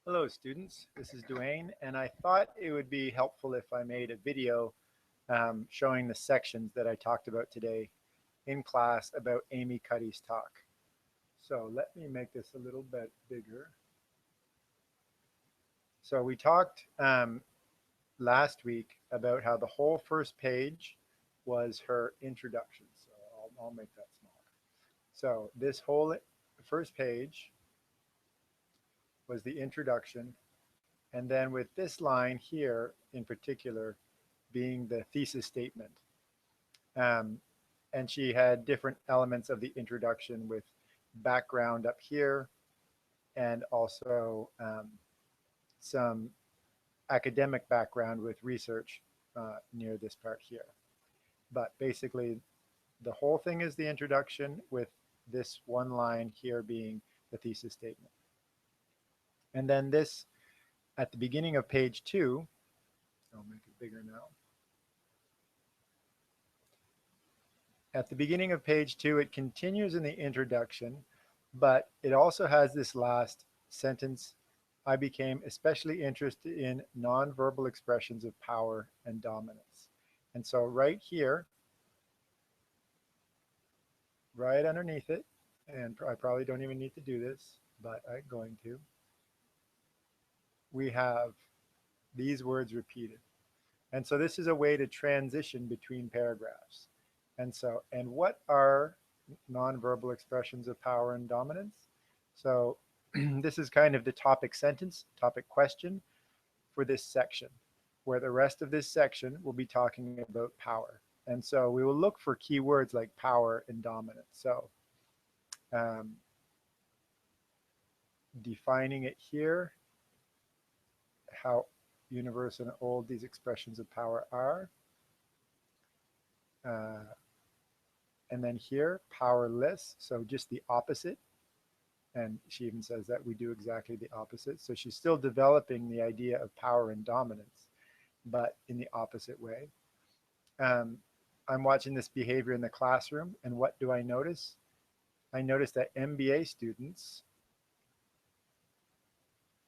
Hello students, this is Duane, and I thought it would be helpful if I made a video showing the sections that I talked about today in class about Amy Cuddy's talk. So let me make this a little bit bigger. So we talked last week about how the whole first page was her introduction. So I'll make that smaller. So this whole first page was the introduction. And then with this line here in particular being the thesis statement. Um, and she had different elements of the introduction with background up here and also some academic background with research near this part here. But basically, the whole thing is the introduction with this one line here being the thesis statement. And then this at the beginning of page 2, I'll make it bigger now. At the beginning of page 2, it continues in the introduction, but it also has this last sentence. I became especially interested in nonverbal expressions of power and dominance. And so right here, right underneath it, and I probably don't even need to do this, but I'm going to, we have these words repeated. And so this is a way to transition between paragraphs. And what are nonverbal expressions of power and dominance? So this is kind of the topic sentence, topic question for this section, where the rest of this section will be talking about power. And so we will look for keywords like power and dominance. So um, defining it here, how universal and old these expressions of power are. And then here, powerless, so just the opposite. And she even says that we do exactly the opposite. So she's still developing the idea of power and dominance, but in the opposite way. I'm watching this behavior in the classroom, and what do I notice? I notice that MBA students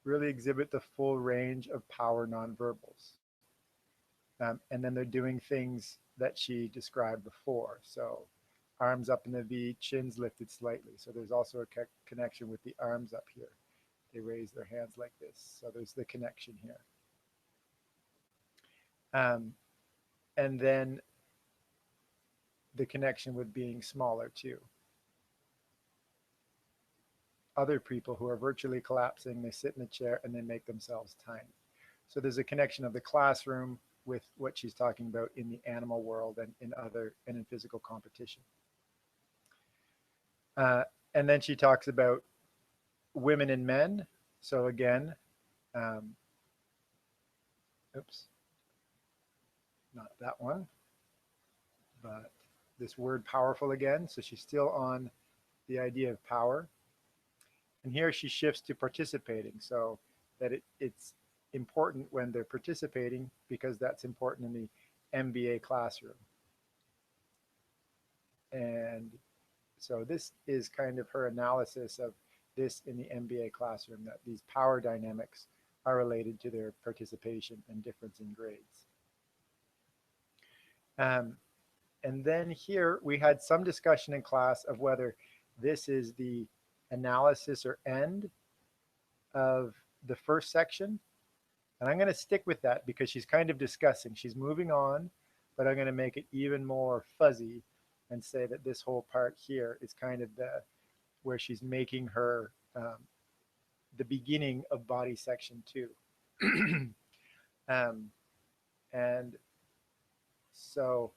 really exhibit the full range of power nonverbals. And then they're doing things that she described before. So arms up in the V, chins lifted slightly. So there's also a connection with the arms up here. They raise their hands like this. So there's the connection here. And then the connection with being smaller too. Other people who are virtually collapsing, they sit in a chair and they make themselves tiny. So there's a connection of the classroom with what she's talking about in the animal world and in physical competition. And then she talks about women and men. So again, oops, not that one, but this word powerful again. So she's still on the idea of power. And here she shifts to participating. So that it's important when they're participating because that's important in the MBA classroom. And so this is kind of her analysis of this in the MBA classroom, that these power dynamics are related to their participation and difference in grades. And then here we had some discussion in class of whether this is the analysis or end of the first section. And I'm going to stick with that because she's kind of discussing. She's moving on, but I'm going to make it even more fuzzy and say that this whole part here is kind of where she's making her the beginning of body section 2. And so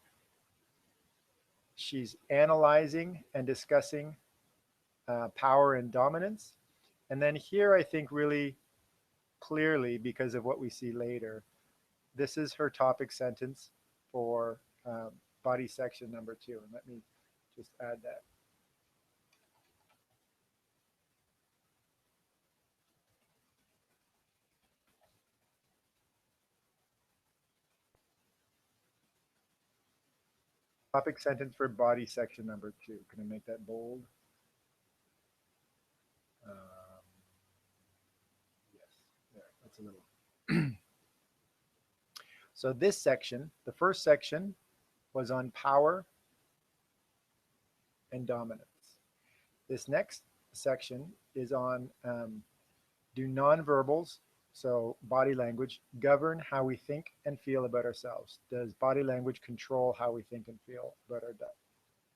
she's analyzing and discussing power and dominance. And then here I think really clearly, because of what we see later, this is her topic sentence for body section number 2. And let me just add that. Topic sentence for body section number 2. Can I make that bold? Yes. a little. So this section, the first section, was on power and dominance. This next section is on do nonverbals, so body language, govern how we think and feel about ourselves? Does body language control how we think and feel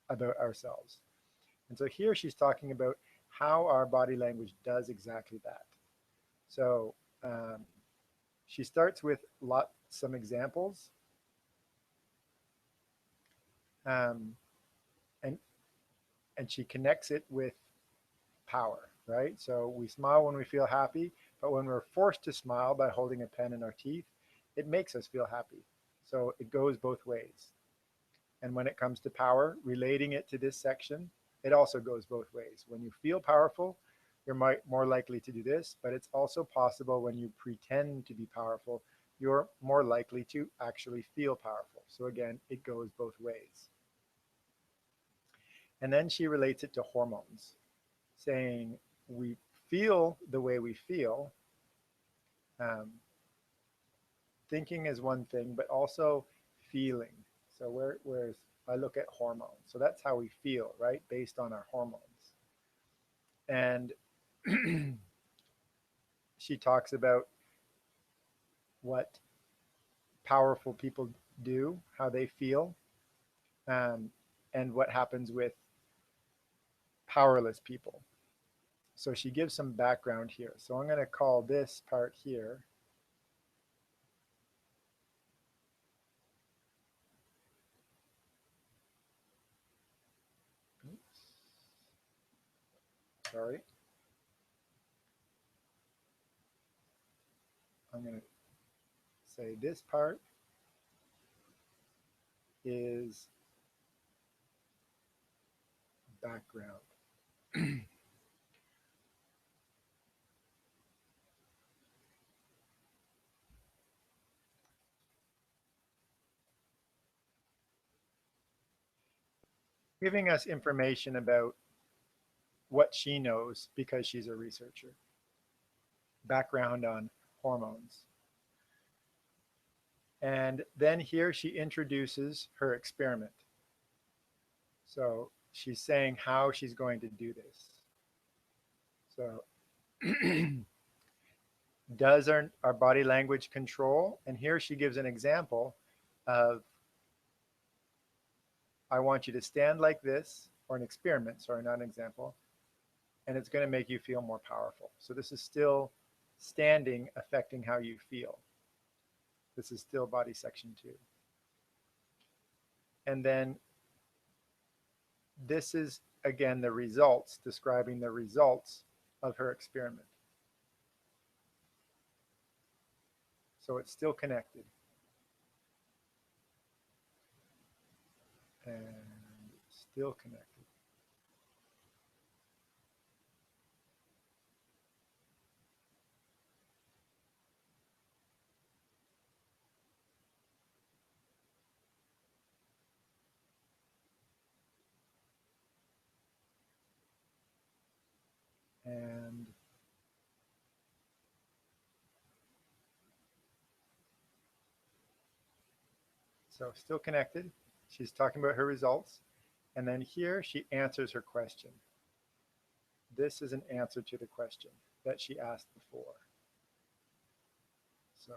about ourselves? And so here she's talking about how our body language does exactly that. So she starts with some examples, um, and she connects it with power, right? So we smile when we feel happy, but when we're forced to smile by holding a pen in our teeth, it makes us feel happy. So it goes both ways. And when it comes to power, relating it to this section, it also goes both ways. When you feel powerful, you're more likely to do this, but it's also possible when you pretend to be powerful, you're more likely to actually feel powerful. So again, it goes both ways. And then she relates it to hormones, saying we feel the way we feel. Um, Thinking is one thing, but also feeling. So whereas I look at hormones, so that's how we feel, right? Based on our hormones. And she talks about what powerful people do, how they feel, um, and what happens with powerless people. So she gives some background here. So I'm going to call this part here sorry, I'm going to say this part is background. Giving us information about what she knows because she's a researcher. Background on hormones. And then here she introduces her experiment. So she's saying how she's going to do this. So does our body language control? And here she gives an example of I want you to stand like this, or an experiment, sorry, not an example, and it's going to make you feel more powerful. So this is still standing affecting how you feel. This is still body section 2. And then this is, again, the results, describing the results of her experiment. So it's still connected. And still connected. And so still connected. She's talking about her results. And then here she answers her question. This is an answer to the question that she asked before. So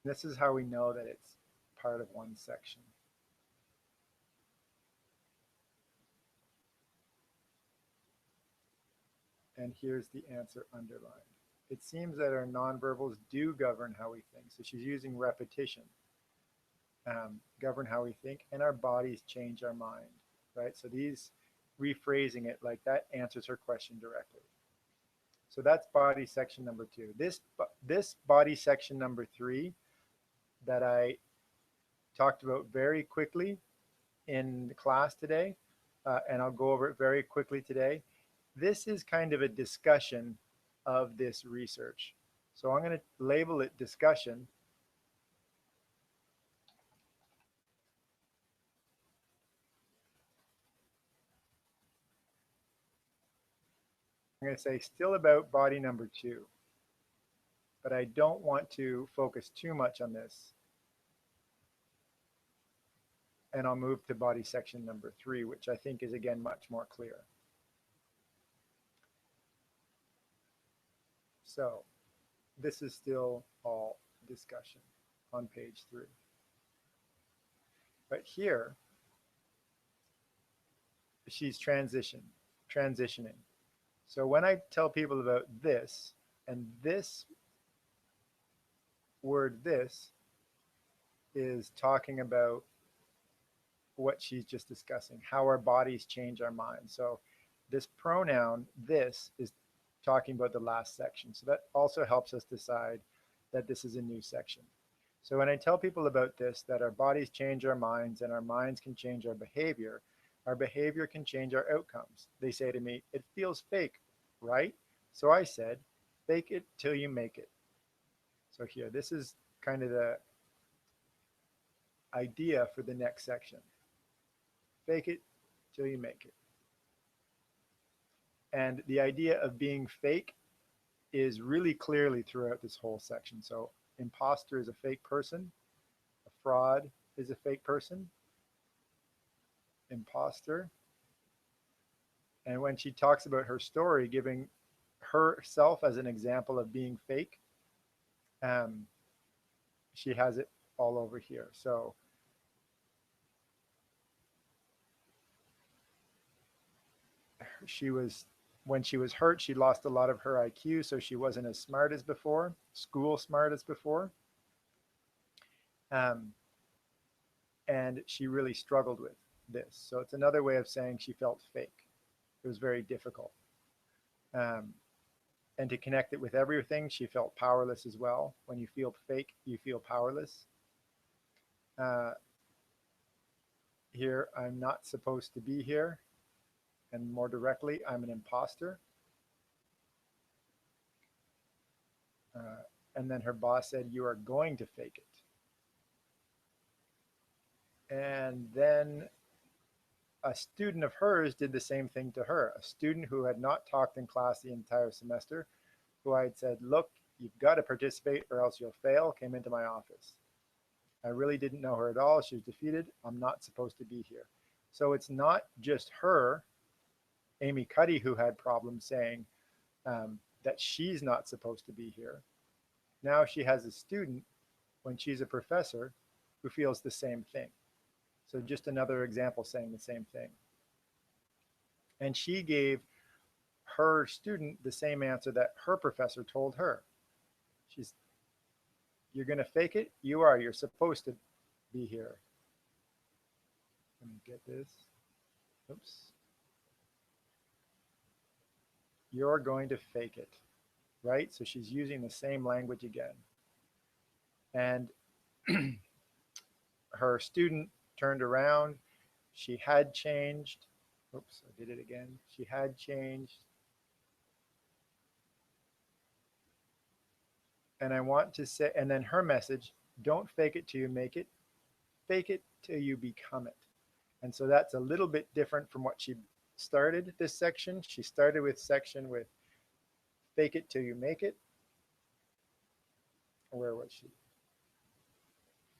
this is how we know that it's part of one section. And here's the answer underlined. It seems that our nonverbals do govern how we think. So she's using repetition, govern how we think, and our bodies change our mind, right? So these rephrasing it like that answers her question directly. So that's body section number 2. This body section number 3 that I talked about very quickly in the class today, and I'll go over it very quickly today. This is kind of a discussion of this research. So I'm going to label it discussion. I'm going to say still about body number 2, but I don't want to focus too much on this. And I'll move to body section number 3, which I think is again much more clear. So this is still all discussion on page 3. But here, she's transitioning. So when I tell people about this, and this word this is talking about what she's just discussing, how our bodies change our minds. So this pronoun, this, is talking about the last section. So that also helps us decide that this is a new section. So when I tell people about this, that our bodies change our minds and our minds can change our behavior can change our outcomes. They say to me, it feels fake, right? So I said, fake it till you make it. So here, this is kind of the idea for the next section. Fake it till you make it. And the idea of being fake is really clearly throughout this whole section. So imposter is a fake person. A fraud is a fake person. Imposter. And when she talks about her story, giving herself as an example of being fake, she has it all over here. So when she was hurt, she lost a lot of her IQ, so she wasn't as smart as before, school smart as before. And she really struggled with this. So it's another way of saying she felt fake. It was very difficult. And to connect it with everything, she felt powerless as well. When you feel fake, you feel powerless. Here, I'm not supposed to be here. And more directly, I'm an imposter. And then her boss said, you are going to fake it. And then a student of hers did the same thing to her. A student who had not talked in class the entire semester, who I had said, look, you've got to participate or else you'll fail, came into my office. I really didn't know her at all. She was defeated. I'm not supposed to be here. So it's not just her, Amy Cuddy, who had problems saying that she's not supposed to be here. Now she has a student, when she's a professor, who feels the same thing. So just another example saying the same thing. And she gave her student the same answer that her professor told her. You're going to fake it? You are. You're supposed to be here. Let me get this. Oops. You're going to fake it, right? So she's using the same language again. And her student turned around. She had changed. Oops, I did it again. She had changed. And I want to say, and then her message, don't fake it till you make it. Fake it till you become it. And so that's a little bit different from what she started this section. She started with section with fake it till you make it. Where was she?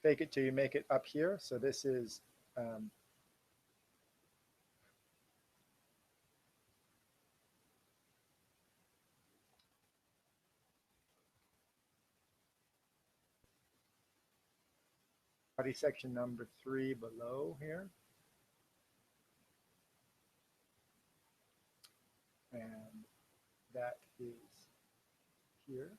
Fake it till you make it up here. So this is body section number 3 below here. And that is here.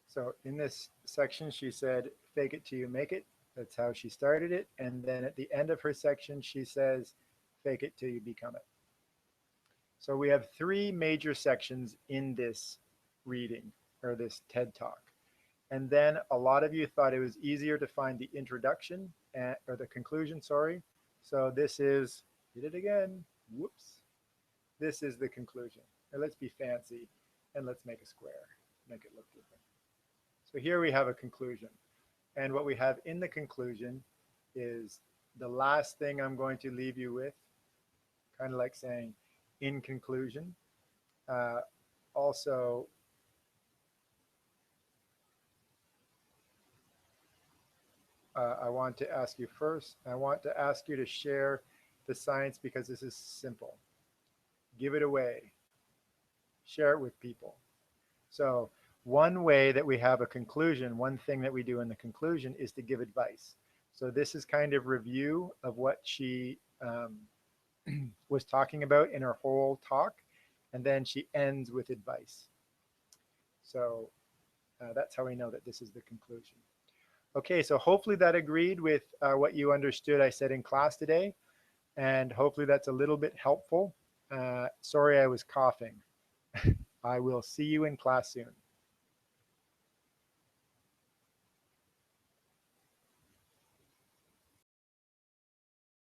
So in this section, she said, fake it till you make it. That's how she started it. And then at the end of her section, she says, fake it till you become it. So we have 3 major sections in this reading or this TED Talk. And then a lot of you thought it was easier to find the introduction or the conclusion, sorry. So this is, did it again, whoops. This is the conclusion. Now let's be fancy and let's make a square, make it look different. So here we have a conclusion. And what we have in the conclusion is the last thing I'm going to leave you with kind of like saying, in conclusion. Uh, Also, I want to ask you first, I want to ask you to share the science because this is simple. Give it away, share it with people. So, one way that we have a conclusion, one thing that we do in the conclusion is to give advice. So, this is kind of review of what she was talking about in her whole talk. And then she ends with advice. So, that's how we know that this is the conclusion. Okay, so hopefully that agreed with what you understood I said in class today, and hopefully that's a little bit helpful. Sorry I was coughing. I will see you in class soon.